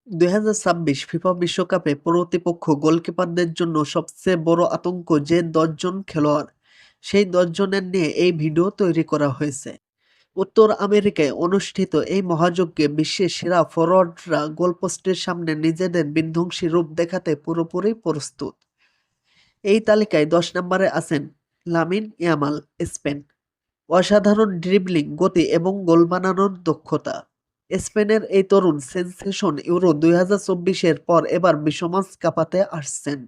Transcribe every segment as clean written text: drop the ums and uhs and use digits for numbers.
2026 FIFA বিশ্বকাপে প্রতিপক্ষ গোলকিপারদের জন্য সবচেয়ে বড় আতঙ্ক যে 10 জন খেলোয়াড়, সেই 10 জনের নিয়ে এই ভিডিও তৈরি করা হয়েছে। উত্তর আমেরিকায় অনুষ্ঠিত এই মহাযজ্ঞে বিশ্বের সেরা ফরোয়ার্ডরা গোলপোস্টের সামনে নিজেদের বিধ্বংসী রূপ দেখাতে পুরোপুরি প্রস্তুত। এই তালিকায় 10 নম্বরে আছেন লামিন ইয়ামাল, স্পেন। অসাধারণ ড্রিবলিং, গতি এবং গোল বানানোর দক্ষতা। স্পেনের এই তরুণ সেনসেশন ইউরো 2024-এর পর এবার বিশ্বমঞ্চ কাঁপাতে আসছেন।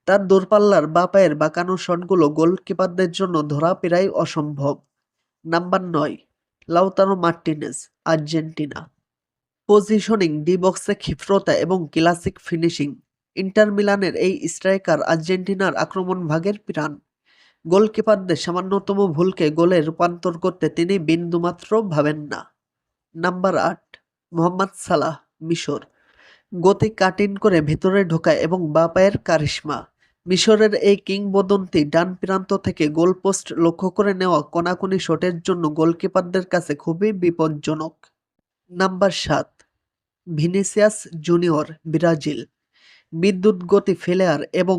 তার দূরপাল্লার বাঁ পায়ের বাঁকানো শটগুলো গোলকিপারদের জন্য ধরা প্রায় অসম্ভব। Number 9, Lautaro Martinez, Argentina. Positioning, D বক্সে ক্ষিপ্রতা এবং ক্লাসিক ফিনিশিং। ইন্টার মিলানের এই স্ট্রাইকার আর্জেন্টিনার আক্রমণ ভাগের প্রাণ। গোলকিপারদের সামান্যতম ভুলকে গোলে রূপান্তর করতে তিনি বিন্দুমাত্র ভাবেন না। নাম্বার 8, মোহাম্মদ সালাহ, মিশর। গতি কাট-ইন করে ভেতরে ঢোকা এবং বাঁ পায়ের কারিশমা। মিশরের এই কিংবদন্তি ডান প্রান্ত থেকে গোলপোস্ট লক্ষ্য করে নেওয়া কোনাকুনি শটের জন্য গোলকিপারদের কাছে খুবই বিপজ্জনক। Number 7, Vinicius junior, Brazil. বিদ্যুৎ গতি, ফ্লেয়ার এবং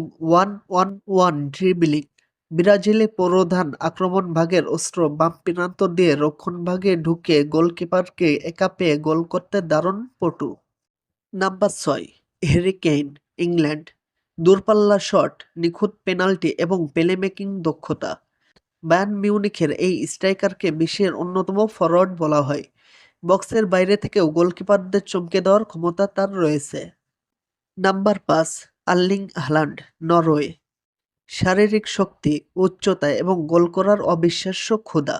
ওয়ান ড্রিবলিং। ব্রাজিলে প্রধান আক্রমণ ভাগের অস্ত্র, বাম প্রান্ত দিয়ে রক্ষণভাগে ঢুকে গোলকিপারকে একা পেয়ে গোল করতে দারুণ পটু। Number 6, Harry Kane, England. দূরপাল্লা শট, নিখুঁত পেনাল্টি এবং প্লেমেকিং দক্ষতা। বায়ার্ন মিউনিখের এই স্ট্রাইকারকে বিশ্বের অন্যতম ফরোয়ার্ড বলা হয়। বক্সের বাইরে থেকেও গোলকিপারদের চমকে দেওয়ার ক্ষমতা তার রয়েছে। Number 5, Erling Haaland, Norway. শারীরিক শক্তি, উচ্চতা এবং গোল করার অবিশ্বাস্য ক্ষুধা।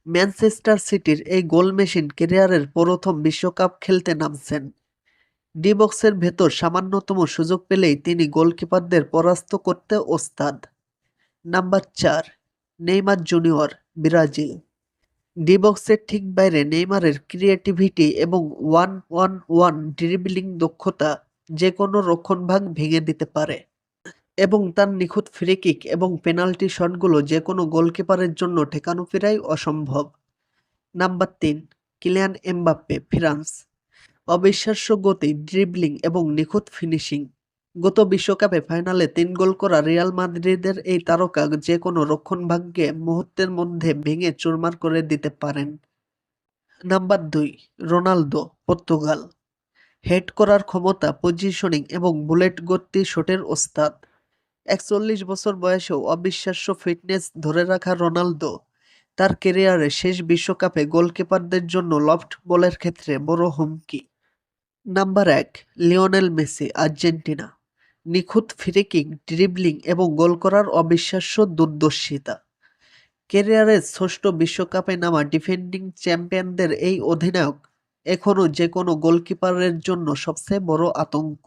ম্যানচেস্টার সিটির এই গোল মেশিন ক্যারিয়ারের প্রথম বিশ্বকাপ খেলতে নামছেন। ডি বক্সের ভেতর সামান্যতম সুযোগ পেলেই তিনি গোলকিপারদের পরাস্ত করতে ওস্তাদ। Number 4, Neymar junior, Brazil. D বক্সের ঠিক বাইরে নেইমারের ক্রিয়েটিভিটি এবং ওয়ান ড্রিবলিং দক্ষতা যে কোনো রক্ষণভাগ ভেঙে দিতে পারে, এবং তার নিখুঁত ফ্রি কিক এবং পেনাল্টি শটগুলো যে কোনো গোলকিপারের জন্য ঠেকানো প্রায় অসম্ভব। Number 3, Kylian Mbappe, France. অবিশ্বাস্য গতি, ড্রিবলিং এবং নিখুঁত ফিনিশিং। গত বিশ্বকাপে ফাইনালে 3 গোল করা রিয়াল মাদ্রিদের এই তারকা যে কোনো রক্ষণভাগকে মুহূর্তের মধ্যে ভেঙে চুরমার করে দিতে পারেন। Number 2, Ronaldo, Portugal. হেড করার ক্ষমতা, পজিশনিং এবং বুলেট গতি শটের ওস্তাদ। 41 বছর বয়সেও অবিশ্বাস্য ফিটনেস ধরে রাখা রোনালদো তার ক্যারিয়ারে শেষ বিশ্বকাপে গোলকিপারদের জন্য লফট বলের ক্ষেত্রে বড় হুমকি। Number 1, Lionel Messi, Argentina. নিখুঁত ফ্রি কিক, ড্রিবলিং এবং গোল করার অবিশ্বাস্য দূরদর্শিতা। ক্যারিয়ারের ষষ্ঠ বিশ্বকাপে নামা ডিফেন্ডিং চ্যাম্পিয়নদের এই অধিনায়ক এখনও যে কোনো গোলকিপারের জন্য সবচেয়ে বড় আতঙ্ক।